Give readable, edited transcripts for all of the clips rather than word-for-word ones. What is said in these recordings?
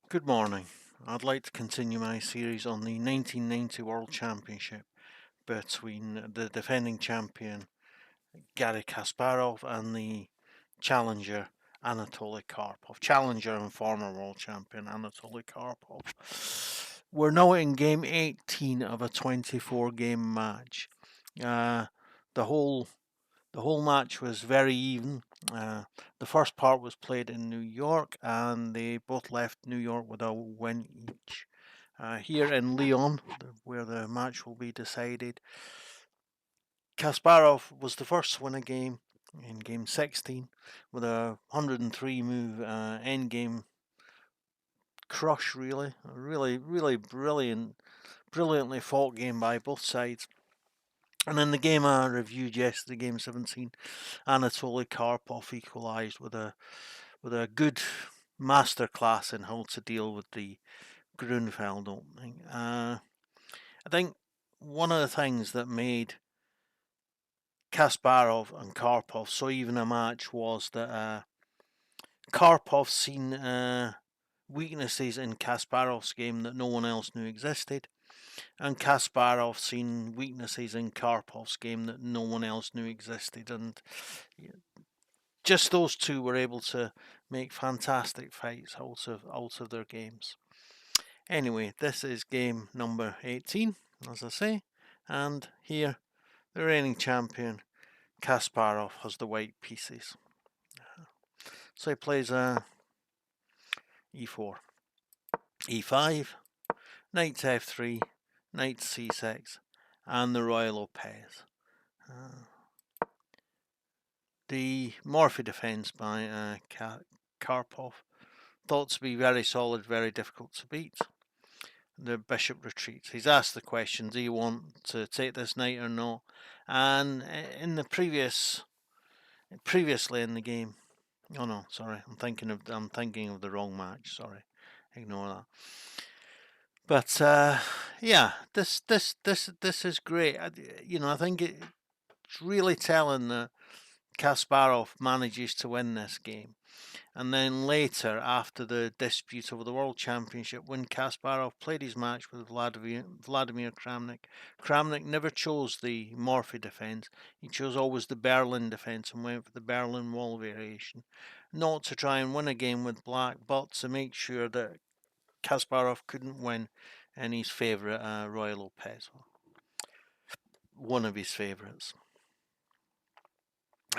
Good morning. I'd like to continue my series on the 1990 World Championship between the defending champion Garry Kasparov and the challenger Anatoly Karpov. Challenger and former world champion Anatoly Karpov. We're now in game 18 of a 24 game match. Uh, the whole the whole match was very even. The first part was played in New York, and they both left New York with a win each. Here in Lyon, where the match will be decided, Kasparov was the first to win a game in game 16 with a 103 move end game crush, really. A really brilliantly fought game by both sides. And in the game I reviewed yesterday, game 17, Anatoly Karpov equalised with a good masterclass in how to deal with the Grunfeld opening. I think one of the things that made Kasparov and Karpov so even a match was that Karpov seen weaknesses in Kasparov's game that no one else knew existed, and Kasparov seen weaknesses in Karpov's game that no one else knew existed, and just those two were able to make fantastic fights out of their games. Anyway, this is game number 18, as I say, and here the reigning champion Kasparov has the white pieces. So he plays e4, e5, knight to f3, knight to c6, and the Ruy Lopez. The Morphy defence by Karpov, thought to be very solid, very difficult to beat. The bishop retreats. He's asked the question, do you want to take this knight or not? And in the previously in the game, oh no, sorry, I'm thinking of the wrong match. Sorry, ignore that. But yeah, this is great. I think it's really telling that Kasparov manages to win this game. And then later, after the dispute over the World Championship, when Kasparov played his match with Vladimir Kramnik, Kramnik never chose the Morphy defence. He chose always the Berlin defence and went for the Berlin Wall variation. Not to try and win a game with black, but to make sure that Kasparov couldn't win in his favourite Ruy Lopez. One of his favourites.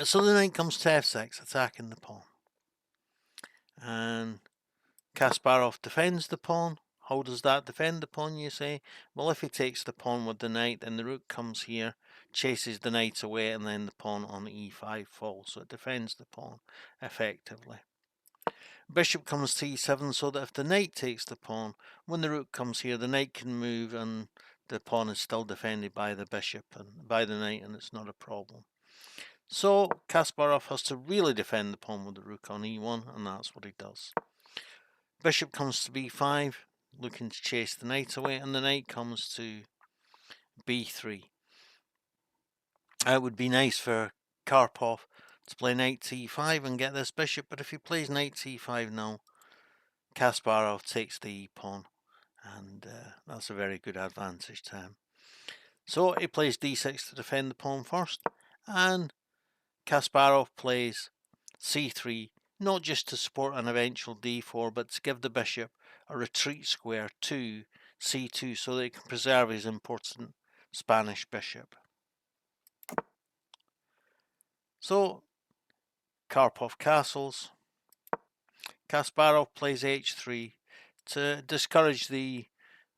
So the knight comes to f6, attacking the pawn. And Kasparov defends the pawn. How does that defend the pawn, you say? Well, if he takes the pawn with the knight, then the rook comes here, chases the knight away, and then the pawn on e5 falls. So it defends the pawn effectively. Bishop comes to e7, so that if the knight takes the pawn, when the rook comes here, the knight can move, and the pawn is still defended by the bishop and by the knight, and it's not a problem. So Kasparov has to really defend the pawn with the rook on e1, and that's what he does. Bishop comes to b5, looking to chase the knight away, and the knight comes to b3. It would be nice for Karpov to play knight to e5 and get this bishop, but if he plays knight to e5 now, Kasparov takes the e-pawn, and that's a very good advantage to him. So he plays d6 to defend the pawn first, and Kasparov plays c3, not just to support an eventual d4, but to give the bishop a retreat square to c2 so that he can preserve his important Spanish bishop. So Karpov castles. Kasparov plays h3 to discourage the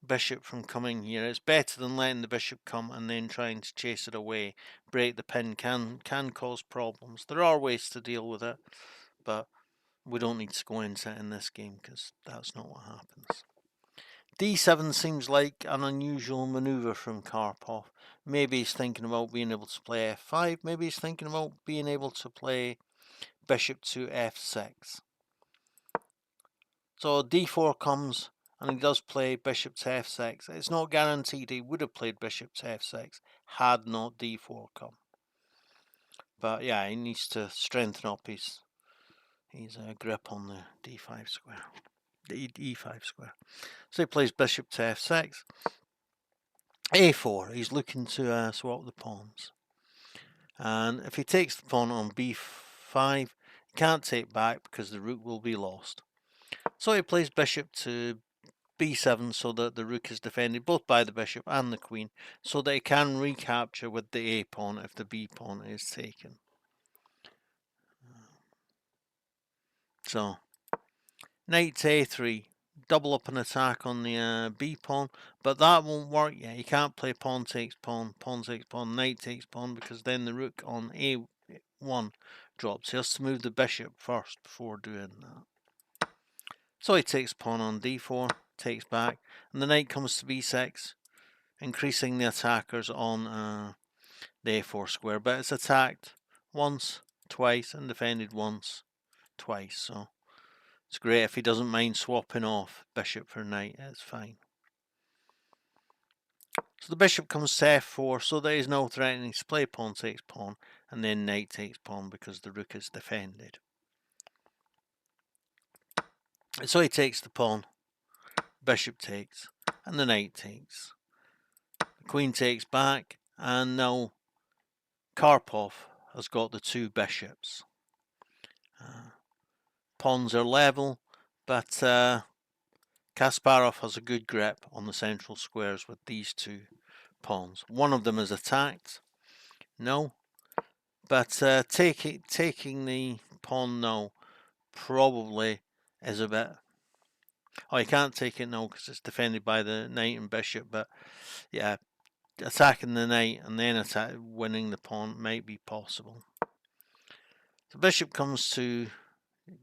bishop from coming here. It's better than letting the bishop come and then trying to chase it away. Break the pin can cause problems. There are ways to deal with it, but we don't need to go into it in this game because that's not what happens. d7 seems like an unusual manoeuvre from Karpov. Maybe he's thinking about being able to play f5. Maybe he's thinking about being able to play bishop to f6. So d4 comes, and he does play bishop to f6. It's not guaranteed he would have played bishop to f6 had not d4 come. But yeah, he needs to strengthen up his grip on the d5 square. the e5 square. So he plays bishop to f6. a4, he's looking to swap the pawns. And if he takes the pawn on b5, he can't take back because the rook will be lost. So he plays bishop to b7 so that the rook is defended both by the bishop and the queen, so that he can recapture with the a pawn if the b pawn is taken. So knight to a3, double up an attack on the b pawn, but that won't work yet. You can't play pawn takes pawn, pawn takes pawn, knight takes pawn, because then the rook on a1 drops. He has to move the bishop first before doing that. So he takes pawn on d4, takes back, and the knight comes to b6, increasing the attackers on the a4 square, but it's attacked once, twice, and defended once, twice. So it's great if he doesn't mind swapping off bishop for knight, it's fine. So the bishop comes to f4, so there is no threatening to play pawn takes pawn, and then knight takes pawn because the rook is defended. So he takes the pawn, bishop takes, and the knight takes. The queen takes back, and now Karpov has got the two bishops. Pawns are level, but Kasparov has a good grip on the central squares with these two pawns. One of them is attacked. No. But taking the pawn now probably is a bit... Oh, you can't take it now because it's defended by the knight and bishop. But yeah, attacking the knight and then winning the pawn might be possible. The bishop comes to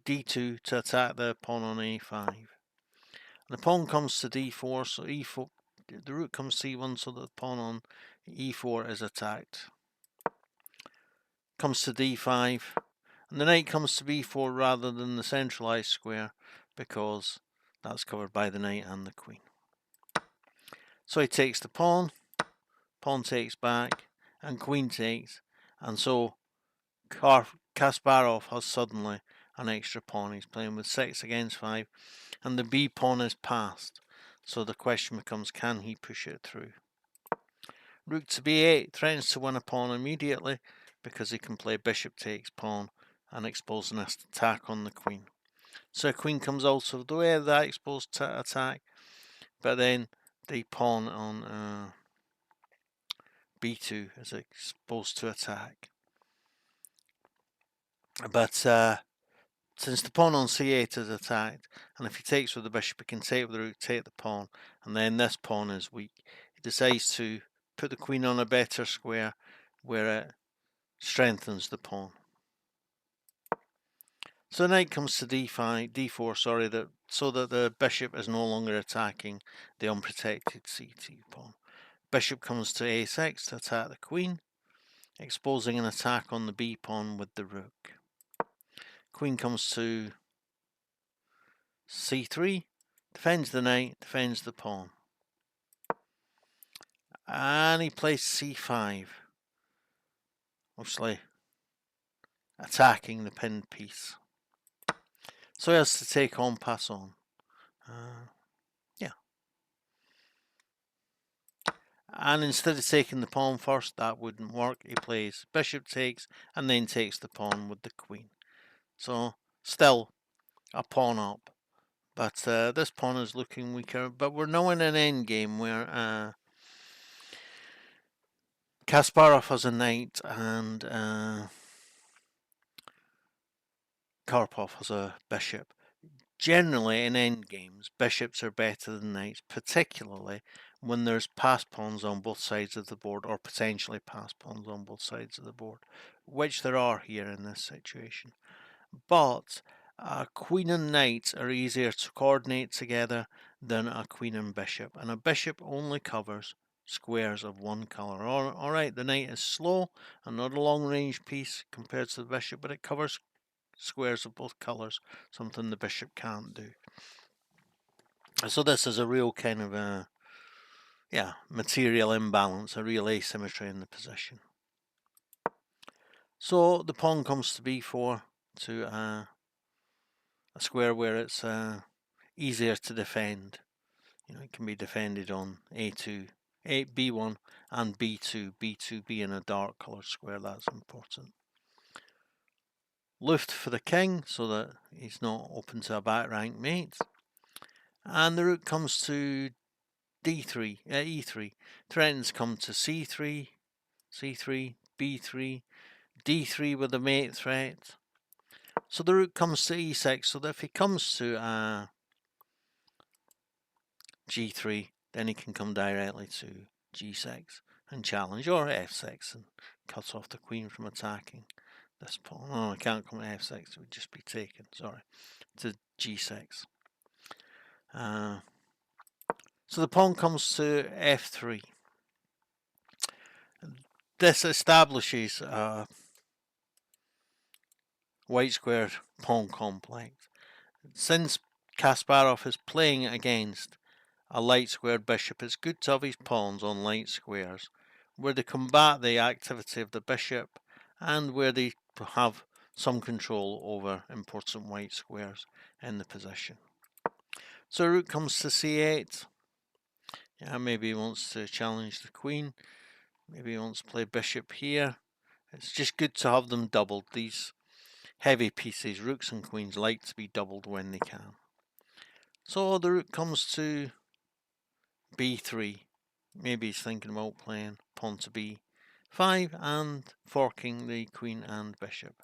d2 to attack the pawn on a5. The pawn comes to d4, so e4, the rook comes to e1, so that the pawn on e4 is attacked. Comes to d5, and the knight comes to b4 rather than the centralized square because that's covered by the knight and the queen. So he takes the pawn takes back, and queen takes, and so Kasparov has suddenly an extra pawn. He's playing with 6 against 5, and the b pawn is passed. So the question becomes, can he push it through? Rook to b8 threatens to win a pawn immediately because he can play bishop takes pawn and expose an attack on the queen. So queen comes out of the way of that exposed attack, but then the pawn on b2 is exposed to attack. But since the pawn on c8 is attacked, and if he takes with the bishop, he can take with the rook, take the pawn, and then this pawn is weak. He decides to put the queen on a better square where it strengthens the pawn. So the knight comes to d4, so that the bishop is no longer attacking the unprotected c2 pawn. Bishop comes to a6 to attack the queen, exposing an attack on the b pawn with the rook. Queen comes to c3, defends the knight, defends the pawn. And he plays c5, obviously attacking the pinned piece. So he has to take on, pass on. Yeah. And instead of taking the pawn first, that wouldn't work. He plays bishop takes and then takes the pawn with the queen. So still a pawn up. But this pawn is looking weaker. But we're now in an endgame where Kasparov has a knight and Karpov has a bishop. Generally, in endgames, bishops are better than knights, particularly when there's passed pawns on both sides of the board, or potentially passed pawns on both sides of the board, which there are here in this situation. But a queen and knight are easier to coordinate together than a queen and bishop, and a bishop only covers squares of one colour. Alright, the knight is slow and not a long range piece compared to the bishop, but it covers squares of both colours, something the bishop can't do. So this is a real kind of a material imbalance, a real asymmetry in the position. So the pawn comes to b4 to a square where it's easier to defend. It can be defended on A2, B1 and B2, B2 being a dark coloured square, that's important. Luft for the king so that he's not open to a back rank mate. And the rook comes to D3, E3. Threatens come to C3, C3, B3, D3 with a mate threat. So the rook comes to E6, so that if he comes to G3, then he can come directly to G6 and challenge, or F6 and cut off the queen from attacking this pawn. Oh, I can't come to F6, it would just be taken, sorry, to G6. So the pawn comes to F3. This establishes a white square pawn complex. Since Kasparov is playing against a light square bishop, it's good to have his pawns on light squares where they combat the activity of the bishop and where they have some control over important white squares in the position. So rook comes to C8. Yeah, maybe he wants to challenge the queen. Maybe he wants to play bishop here. It's just good to have them doubled. These heavy pieces, rooks and queens, like to be doubled when they can. So the rook comes to B3. Maybe he's thinking about playing pawn to B5 and forking the queen and bishop.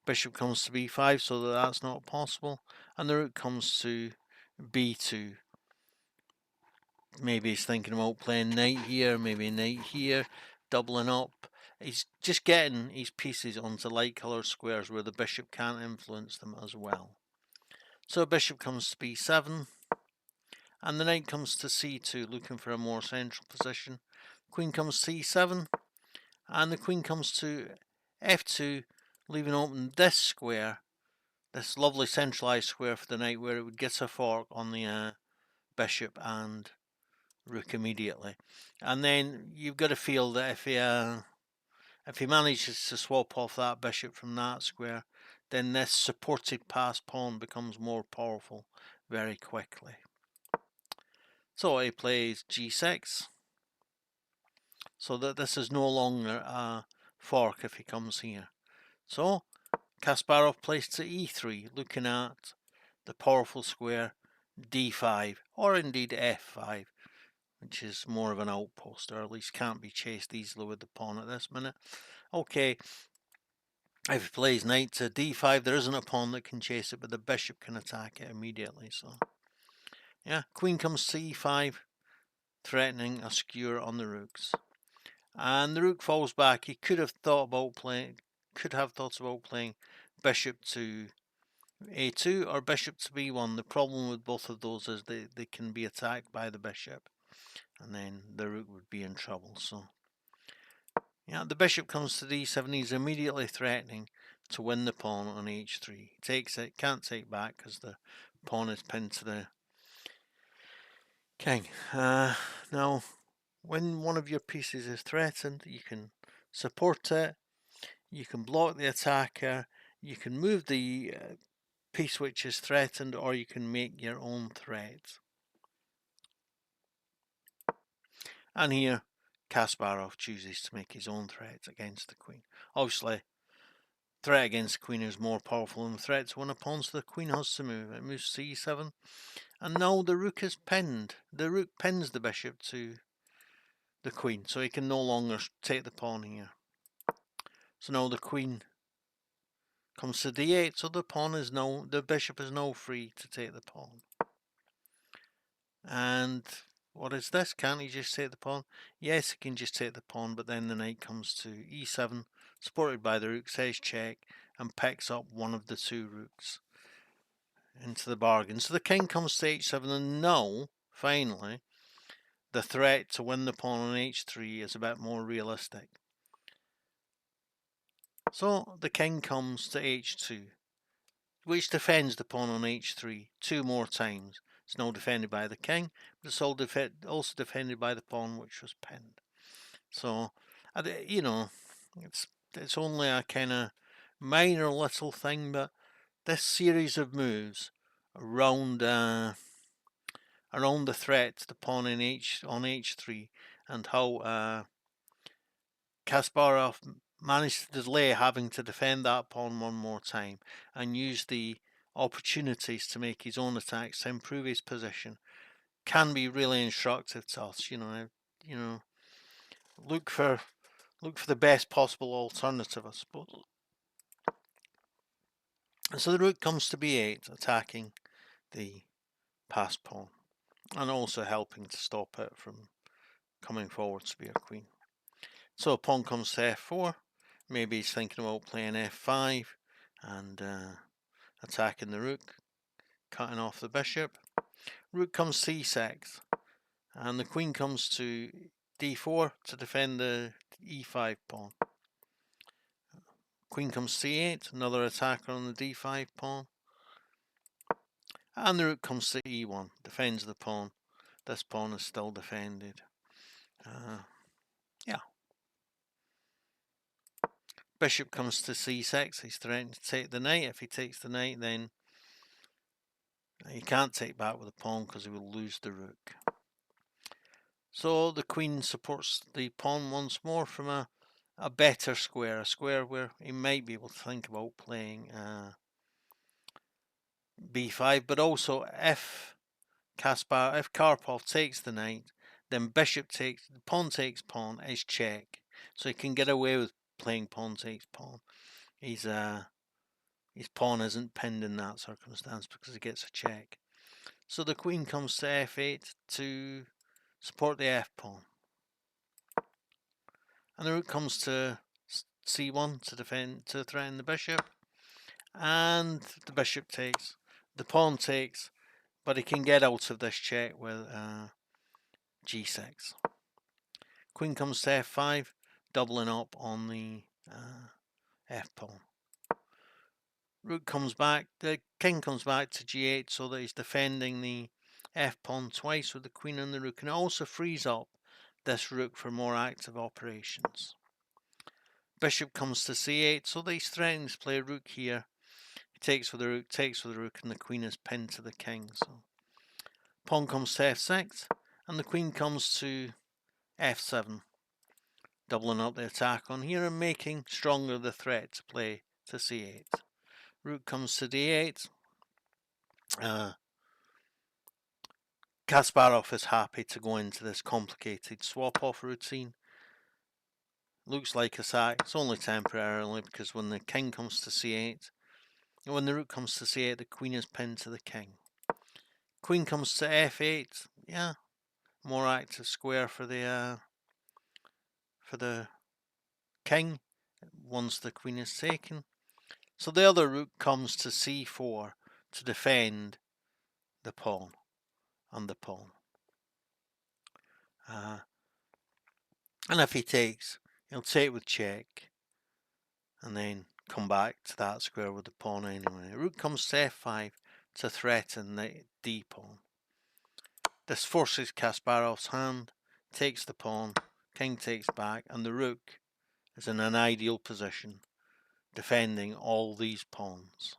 Bishop comes to B5, so that's not possible. And the rook comes to B2. Maybe he's thinking about playing knight here, maybe knight here, doubling up. He's just getting his pieces onto light coloured squares where the bishop can't influence them as well. So bishop comes to B7. And the knight comes to C2, looking for a more central position. Queen comes to E7. And the queen comes to F2, leaving open this square, this lovely centralized square for the knight, where it would get a fork on the bishop and rook immediately. And then you've got to feel that if he manages to swap off that bishop from that square, then this supported passed pawn becomes more powerful very quickly. So he plays G6, so that this is no longer a fork if he comes here. So Kasparov plays to E3, looking at the powerful square D5, or indeed F5, which is more of an outpost, or at least can't be chased easily with the pawn at this minute. Okay, if he plays knight to D5, there isn't a pawn that can chase it, but the bishop can attack it immediately. So, yeah, queen comes to E5, threatening a skewer on the rooks. And the rook falls back. He could have thought about playing bishop to A2 or bishop to B1. The problem with both of those is they can be attacked by the bishop, and then the rook would be in trouble. So, yeah, the bishop comes to D7. He's immediately threatening to win the pawn on H3. He takes it, can't take back because the pawn is pinned to the king. Now, when one of your pieces is threatened, you can support it, you can block the attacker, you can move the piece which is threatened, or you can make your own threat. And here, Kasparov chooses to make his own threat against the queen. Obviously, threat against the queen is more powerful than the threat to win a pawn, so the queen has to move. It moves to E7, and now the rook is pinned. The rook pins the bishop to the queen, so he can no longer take the pawn here. So now the queen comes to D8, so the bishop is now free to take the pawn. And what is this? Can't he just take the pawn? Yes, he can just take the pawn, but then the knight comes to E7, supported by the rook, says check, and picks up one of the two rooks into the bargain. So the king comes to H7, and now, finally, the threat to win the pawn on H3 is a bit more realistic. So the king comes to H2, which defends the pawn on H3 two more times. It's now defended by the king, but it's also defended by the pawn which was pinned. So, it's only a kind of minor little thing, but this series of moves around the threat, the pawn on h3, and how Kasparov managed to delay having to defend that pawn one more time and use the opportunities to make his own attacks to improve his position, can be really instructive to us. Look for the best possible alternative, I suppose. And so the rook comes to b8, attacking the passed pawn, and also helping to stop it from coming forward to be a queen. So pawn comes to f4. Maybe he's thinking about playing f5 and attacking the rook, cutting off the bishop. Rook comes c6, and the queen comes to d4 to defend the e5 pawn. Queen comes c8, another attacker on the d5 pawn. And the rook comes to e1, defends the pawn. This pawn is still defended. Yeah. Bishop comes to c6. He's threatening to take the knight. If he takes the knight, then he can't take back with the pawn because he will lose the rook. So the queen supports the pawn once more from a better square, a square where he might be able to think about playing b5, but also if Karpov takes the knight, then pawn takes pawn is check, so he can get away with playing pawn takes pawn. His pawn isn't pinned in that circumstance because he gets a check. So the queen comes to f8 to support the f pawn, and the rook comes to c1 to threaten the bishop, and the bishop takes, the pawn takes, but he can get out of this check with g6. Queen comes to f5, doubling up on the f pawn. Rook comes back, the king comes back to g8 so that he's defending the f pawn twice with the queen and the rook, and it also frees up this rook for more active operations. Bishop comes to c8 so that he's threatening to play rook here. He takes with the rook, and the queen is pinned to the king. So pawn comes to f6, and the queen comes to f7, doubling up the attack on here and making stronger the threat to play to c8. Rook comes to d8. Kasparov is happy to go into this complicated swap-off routine. Looks like a sack. It's only temporarily, because when the king comes to c8, when the rook comes to c8, the queen is pinned to the king. Queen comes to f8. Yeah, more active square for the king once the queen is taken. So the other rook comes to c4 to defend the pawn and the pawn. And if he takes, he'll take with check and then come back to that square with the pawn anyway. Rook comes to f5 to threaten the d pawn. This forces Kasparov's hand, takes the pawn, king takes back, and the rook is in an ideal position, defending all these pawns.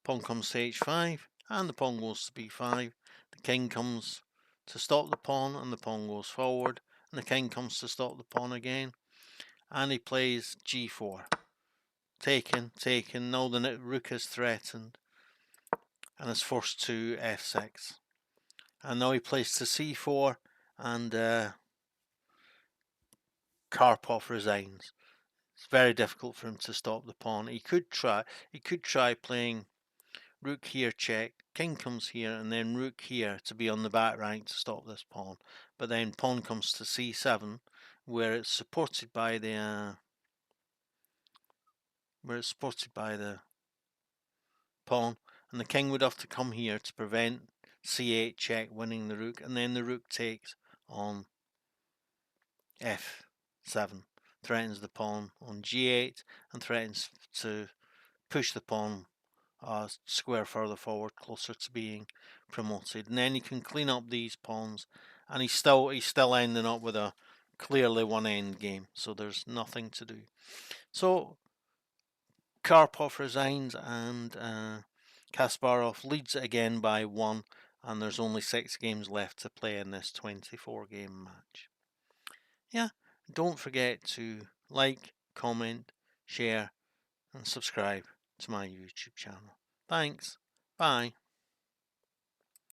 Pawn comes to h5, and the pawn goes to b5. The king comes to stop the pawn, and the pawn goes forward, and the king comes to stop the pawn again, and he plays g4. Taken, now the rook is threatened, and is forced to f6. And now he plays to c4, and Karpov resigns. It's very difficult for him to stop the pawn. He could try playing rook here check, king comes here, and then rook here to be on the back rank to stop this pawn. But then pawn comes to c7, where it's supported by the pawn, and the king would have to come here to prevent c8 check winning the rook, and then the rook takes on f7, threatens the pawn on g8, and threatens to push the pawn a square further forward, closer to being promoted. And then he can clean up these pawns, and he's still ending up with a clearly one end game, so there's nothing to do. So Karpov resigns, and Kasparov leads it again by 1, and there's only 6 games left to play in this 24-game match. Yeah, don't forget to like, comment, share, and subscribe to my YouTube channel. Thanks. Bye.